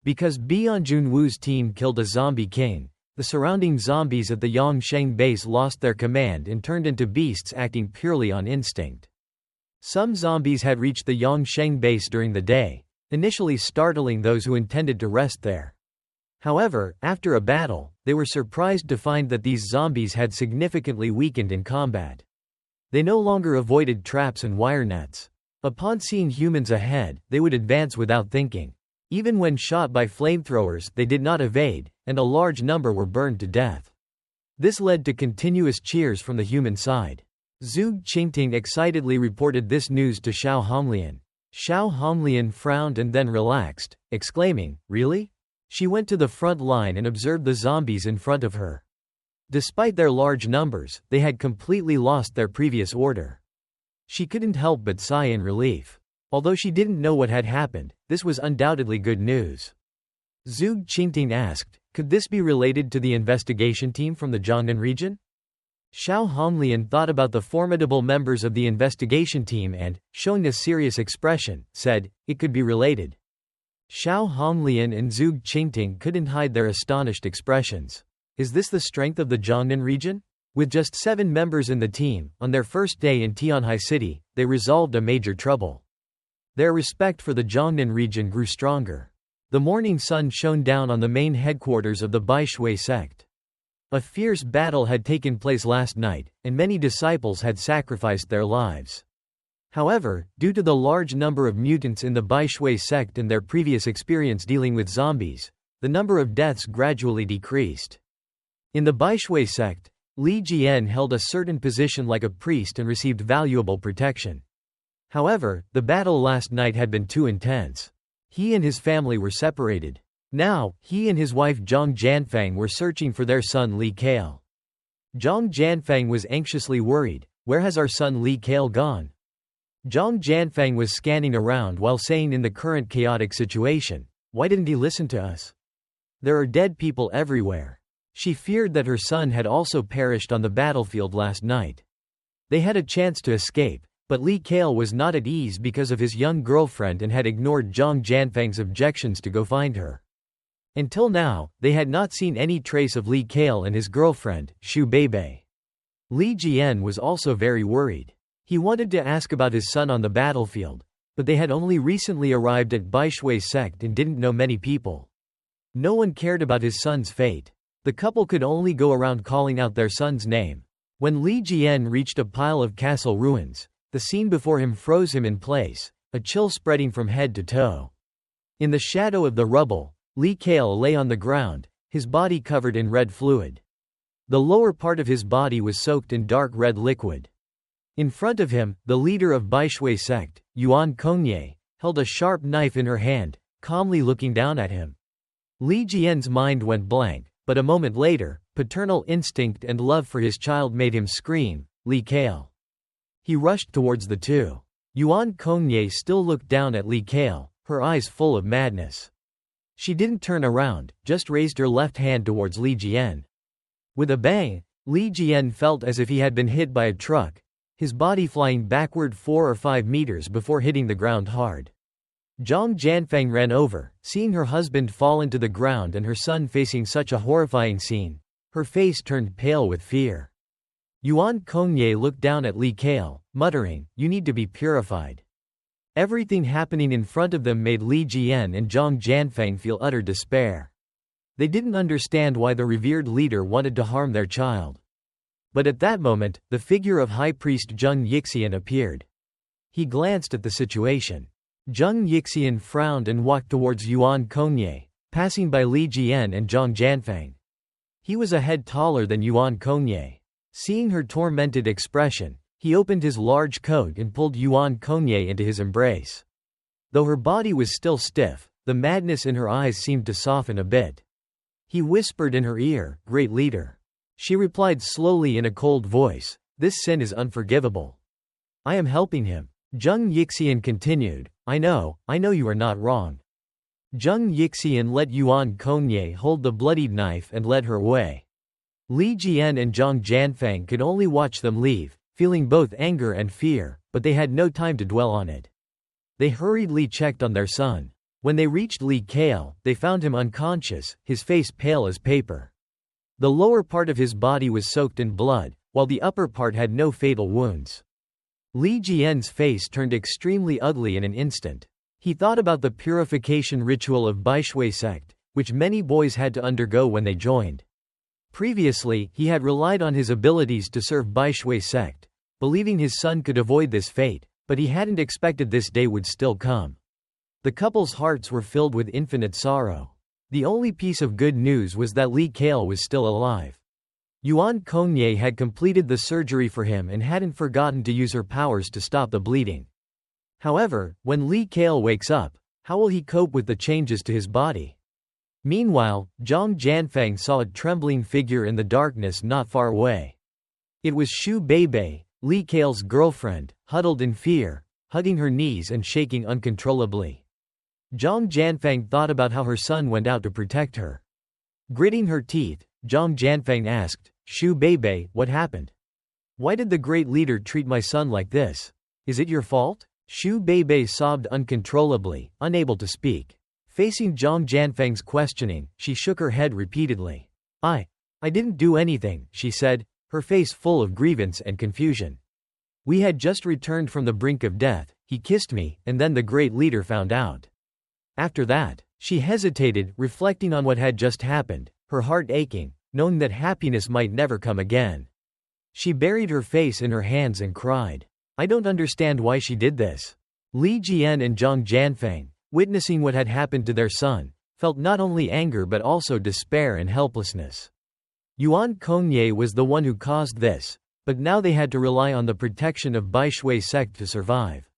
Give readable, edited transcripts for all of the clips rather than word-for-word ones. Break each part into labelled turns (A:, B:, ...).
A: Because Beyond Junwoo's team killed a zombie king, the surrounding zombies at the Yongsheng base lost their command and turned into beasts acting purely on instinct. Some zombies had reached the Yongsheng base during the day, initially startling those who intended to rest there. However, after a battle, they were surprised to find that these zombies had significantly weakened in combat. They no longer avoided traps and wire nets. Upon seeing humans ahead, they would advance without thinking. Even when shot by flamethrowers, they did not evade, and a large number were burned to death. This led to continuous cheers from the human side. Zhuge Qingting excitedly reported this news to Xiao Honglian. Xiao Honglian frowned and then relaxed, exclaiming, "Really?" She went to the front line and observed the zombies in front of her. Despite their large numbers, they had completely lost their previous order. She couldn't help but sigh in relief. Although she didn't know what had happened, this was undoubtedly good news. Zhuge Qingting asked, "Could this be related to the investigation team from the Jiangnan region?" Xiao Honglian thought about the formidable members of the investigation team and, showing a serious expression, said, "It could be related." Xiao Honglian and Zhuge Qingting couldn't hide their astonished expressions. Is this the strength of the Jiangnan region? With just 7 members in the team, on their first day in Tianhai City, they resolved a major trouble. Their respect for the Jiangnan region grew stronger. The morning sun shone down on the main headquarters of the Baishui sect. A fierce battle had taken place last night, and many disciples had sacrificed their lives. However, due to the large number of mutants in the Baishui sect and their previous experience dealing with zombies, the number of deaths gradually decreased. In the Baishui sect, Li Jian held a certain position like a priest and received valuable protection. However, the battle last night had been too intense. He and his family were separated. Now, he and his wife Zhang Jianfang were searching for their son Li Kale. Zhang Jianfang was anxiously worried. "Where has our son Li Kale gone?" Zhang Jianfang was scanning around while saying, in the current chaotic situation, "Why didn't he listen to us? There are dead people everywhere." She feared that her son had also perished on the battlefield last night. They had a chance to escape, but Li Kale was not at ease because of his young girlfriend and had ignored Zhang Jianfang's objections to go find her. Until now, they had not seen any trace of Li Kale and his girlfriend, Xu Beibei. Li Jian was also very worried. He wanted to ask about his son on the battlefield, but they had only recently arrived at Baishui sect and didn't know many people. No one cared about his son's fate. The couple could only go around calling out their son's name. When Li Jian reached a pile of castle ruins, the scene before him froze him in place, a chill spreading from head to toe. In the shadow of the rubble, Li Kale lay on the ground, his body covered in red fluid. The lower part of his body was soaked in dark red liquid. In front of him, the leader of Baishui sect, Yuan Kongye, held a sharp knife in her hand, calmly looking down at him. Li Jian's mind went blank, but a moment later, paternal instinct and love for his child made him scream, "Li Kale." He rushed towards the two. Yuan Kongye still looked down at Li Kale, her eyes full of madness. She didn't turn around, just raised her left hand towards Li Jian. With a bang, Li Jian felt as if he had been hit by a truck, his body flying backward 4 or 5 meters before hitting the ground hard. Zhang Jianfang ran over, seeing her husband fall into the ground and her son facing such a horrifying scene. Her face turned pale with fear. Yuan Kongye looked down at Li Kale, muttering, "You need to be purified." Everything happening in front of them made Li Jian and Zhang Jianfang feel utter despair. They didn't understand why the revered leader wanted to harm their child. But at that moment, the figure of High Priest Zheng Yixian appeared. He glanced at the situation. Zheng Yixian frowned and walked towards Yuan Kongye, passing by Li Jian and Zhang Jianfang. He was a head taller than Yuan Kongye. Seeing her tormented expression, he opened his large coat and pulled Yuan Kongye into his embrace. Though her body was still stiff, the madness in her eyes seemed to soften a bit. He whispered in her ear, "Great leader." She replied slowly in a cold voice, "This sin is unforgivable. I am helping him." Zheng Yixian continued, I know you are not wrong." Zheng Yixian let Yuan Kongye hold the bloodied knife and led her away. Li Jian and Zhang Jianfang could only watch them leave, feeling both anger and fear, but they had no time to dwell on it. They hurriedly checked on their son. When they reached Li Kale, they found him unconscious, his face pale as paper. The lower part of his body was soaked in blood, while the upper part had no fatal wounds. Li Jian's face turned extremely ugly in an instant. He thought about the purification ritual of Baishui sect, which many boys had to undergo when they joined. Previously, he had relied on his abilities to serve Baishui sect, believing his son could avoid this fate, but he hadn't expected this day would still come. The couple's hearts were filled with infinite sorrow. The only piece of good news was that Li Kale was still alive. Yuan Konye had completed the surgery for him and hadn't forgotten to use her powers to stop the bleeding. However, when Li Kale wakes up, how will he cope with the changes to his body? Meanwhile, Zhang Jianfeng saw a trembling figure in the darkness not far away. It was Xu Beibei, Li Kale's girlfriend, huddled in fear, hugging her knees and shaking uncontrollably. Zhang Jianfeng thought about how her son went out to protect her. Gritting her teeth, Zhang Jianfeng asked, "Xu Beibei, what happened? Why did the great leader treat my son like this? Is it your fault?" Xu Beibei sobbed uncontrollably, unable to speak. Facing Zhang Jianfeng's questioning, she shook her head repeatedly. I didn't do anything," she said, her face full of grievance and confusion. "We had just returned from the brink of death, he kissed me, and then the great leader found out. After that," she hesitated, reflecting on what had just happened, her heart aching, knowing that happiness might never come again. She buried her face in her hands and cried. "I don't understand why she did this." Li Jian and Zhang Jianfeng, witnessing what had happened to their son, felt not only anger but also despair and helplessness. Yuan Konye was the one who caused this, but now they had to rely on the protection of Baishui sect to survive.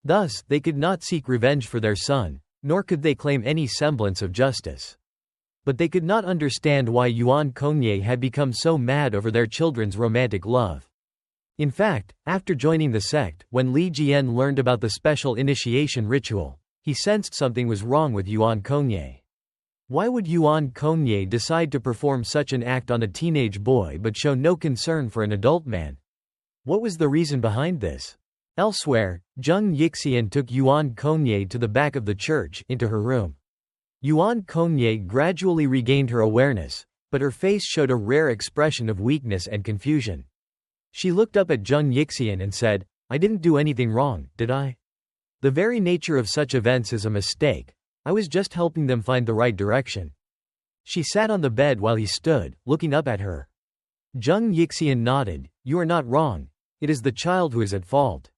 A: Thus, they could not seek revenge for their son, nor could they claim any semblance of justice. But they could not understand why Yuan Konye had become so mad over their children's romantic love. In fact, after joining the sect, when Li Jian learned about the special initiation ritual, he sensed something was wrong with Yuan Konye. Why would Yuan Konye decide to perform such an act on a teenage boy but show no concern for an adult man? What was the reason behind this? Elsewhere, Zheng Yixian took Yuan Konye to the back of the church, into her room. Yuan Konye gradually regained her awareness, but her face showed a rare expression of weakness and confusion. She looked up at Zheng Yixian and said, "I didn't do anything wrong, did I? The very nature of such events is a mistake. I was just helping them find the right direction." She sat on the bed while he stood, looking up at her. Zheng Yixian nodded. "You are not wrong. It is the child who is at fault.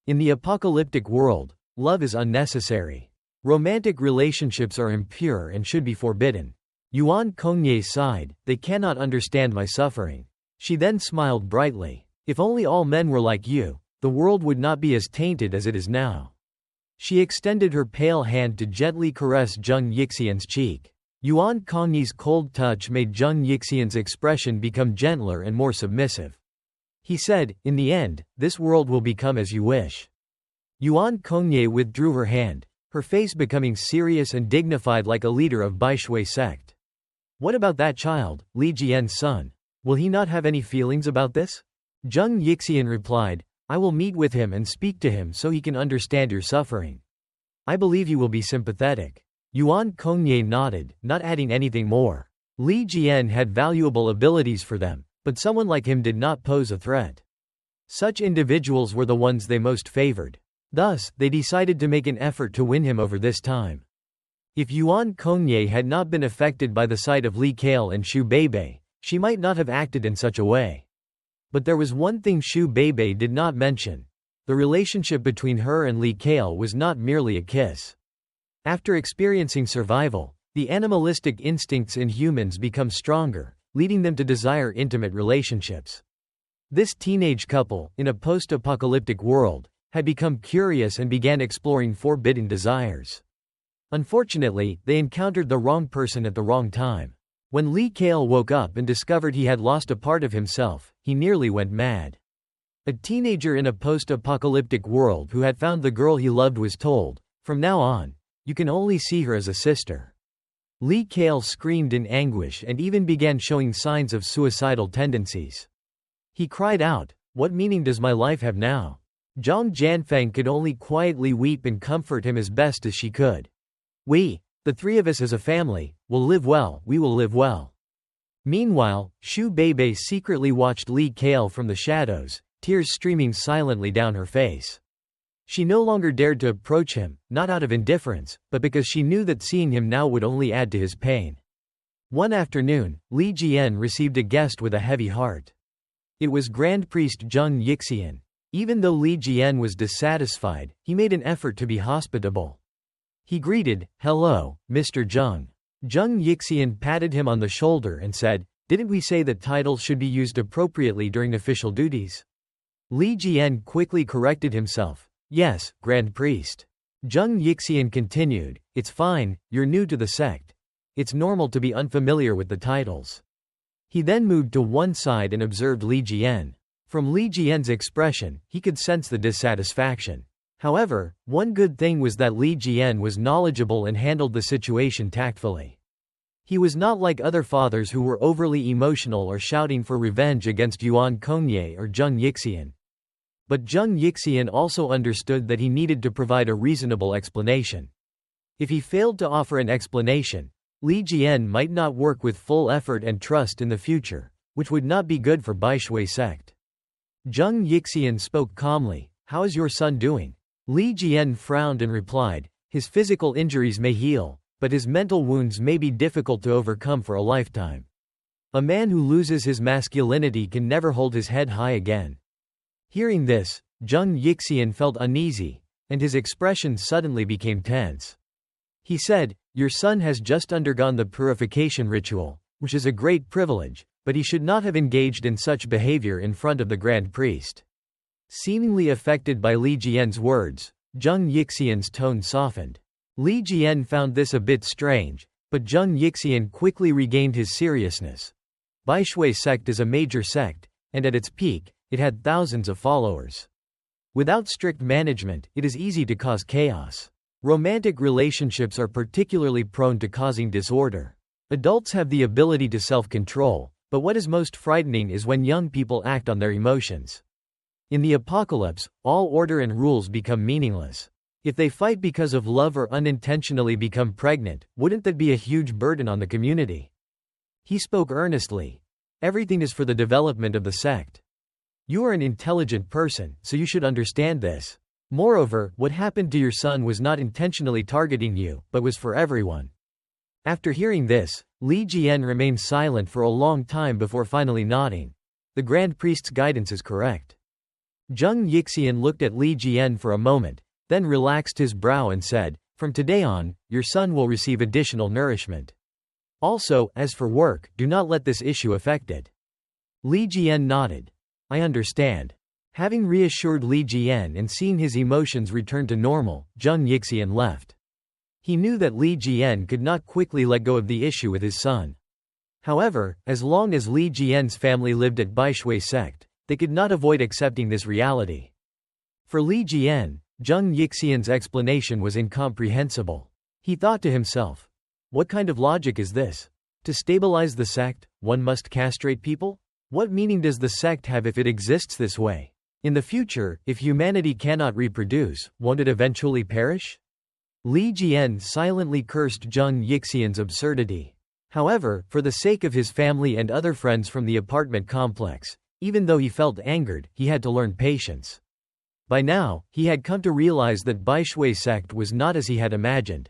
A: In the apocalyptic world, love is unnecessary. Romantic relationships are impure and should be forbidden." Yuan Konye sighed. "They cannot understand my suffering." She then smiled brightly. "If only all men were like you, the world would not be as tainted as it is now." She extended her pale hand to gently caress Zheng Yixian's cheek. Yuan Konye's cold touch made Zheng Yixian's expression become gentler and more submissive. He said, "In the end, this world will become as you wish." Yuan Konye withdrew her hand, her face becoming serious and dignified like a leader of Baishui sect. "What about that child, Li Jian's son? Will he not have any feelings about this?" Zheng Yixian replied, "I will meet with him and speak to him so he can understand your suffering. I believe he will be sympathetic." Yuan Konye nodded, not adding anything more. Li Jian had valuable abilities for them, but someone like him did not pose a threat. Such individuals were the ones they most favored. Thus, they decided to make an effort to win him over this time. If Yuan Konye had not been affected by the sight of Li Kale and Xu Beibei, she might not have acted in such a way. But there was one thing Xu Beibei did not mention. The relationship between her and Li Kale was not merely a kiss. After experiencing survival, the animalistic instincts in humans become stronger, leading them to desire intimate relationships. This teenage couple, in a post-apocalyptic world, had become curious and began exploring forbidden desires. Unfortunately, they encountered the wrong person at the wrong time. When Li Kale woke up and discovered he had lost a part of himself, he nearly went mad. A teenager in a post-apocalyptic world who had found the girl he loved was told, "From now on, you can only see her as a sister." Li Kale screamed in anguish and even began showing signs of suicidal tendencies. He cried out, "What meaning does my life have now?" Zhang Jianfeng could only quietly weep and comfort him as best as she could. We, the three of us as a family, will live well, we will live well. Meanwhile, Shu Beibei secretly watched Li Kale from the shadows, tears streaming silently down her face. She no longer dared to approach him, not out of indifference, but because she knew that seeing him now would only add to his pain. One afternoon, Li Jian received a guest with a heavy heart. It was Grand Priest Zheng Yixian. Even though Li Jian was dissatisfied, he made an effort to be hospitable. He greeted, "Hello, Mr. Zheng." Zheng Yixian patted him on the shoulder and said, "Didn't we say that titles should be used appropriately during official duties?" Li Jian quickly corrected himself. "Yes, Grand Priest." Zheng Yixian continued, "It's fine, you're new to the sect. It's normal to be unfamiliar with the titles." He then moved to one side and observed Li Jian. From Li Jian's expression, he could sense the dissatisfaction. However, one good thing was that Li Jian was knowledgeable and handled the situation tactfully. He was not like other fathers who were overly emotional or shouting for revenge against Yuan Kongye or Zheng Yixian. But Zheng Yixian also understood that he needed to provide a reasonable explanation. If he failed to offer an explanation, Li Jian might not work with full effort and trust in the future, which would not be good for Baishui sect. Zheng Yixian spoke calmly, "How is your son doing?" Li Jian frowned and replied, "His physical injuries may heal, but his mental wounds may be difficult to overcome for a lifetime. A man who loses his masculinity can never hold his head high again." Hearing this, Zheng Yixian felt uneasy, and his expression suddenly became tense. He said, "Your son has just undergone the purification ritual, which is a great privilege, but he should not have engaged in such behavior in front of the Grand Priest." Seemingly affected by Li Jian's words, Zheng Yixian's tone softened. Li Jian found this a bit strange, but Zheng Yixian quickly regained his seriousness. Baishui sect is a major sect, and at its peak, it had thousands of followers. Without strict management, it is easy to cause chaos. Romantic relationships are particularly prone to causing disorder. Adults have the ability to self-control, but what is most frightening is when young people act on their emotions. In the apocalypse, all order and rules become meaningless. If they fight because of love or unintentionally become pregnant, wouldn't that be a huge burden on the community? He spoke earnestly. Everything is for the development of the sect. You are an intelligent person, so you should understand this. Moreover, what happened to your son was not intentionally targeting you, but was for everyone. After hearing this, Li Jian remained silent for a long time before finally nodding. The Grand Priest's guidance is correct. Zheng Yixian looked at Li Jian for a moment, then relaxed his brow and said, "From today on, your son will receive additional nourishment. Also, as for work, do not let this issue affect it." Li Jian nodded. "I understand." Having reassured Li Jian and seeing his emotions return to normal, Zheng Yixian left. He knew that Li Jian could not quickly let go of the issue with his son. However, as long as Li Jian's family lived at Baishui sect, they could not avoid accepting this reality. For Li Jian, Zheng Yixian's explanation was incomprehensible. He thought to himself, "What kind of logic is this? To stabilize the sect, one must castrate people? What meaning does the sect have if it exists this way? In the future, if humanity cannot reproduce, won't it eventually perish?" Li Jian silently cursed Zheng Yixian's absurdity. However, for the sake of his family and other friends from the apartment complex, even though he felt angered, he had to learn patience. By now, he had come to realize that Baishui sect was not as he had imagined.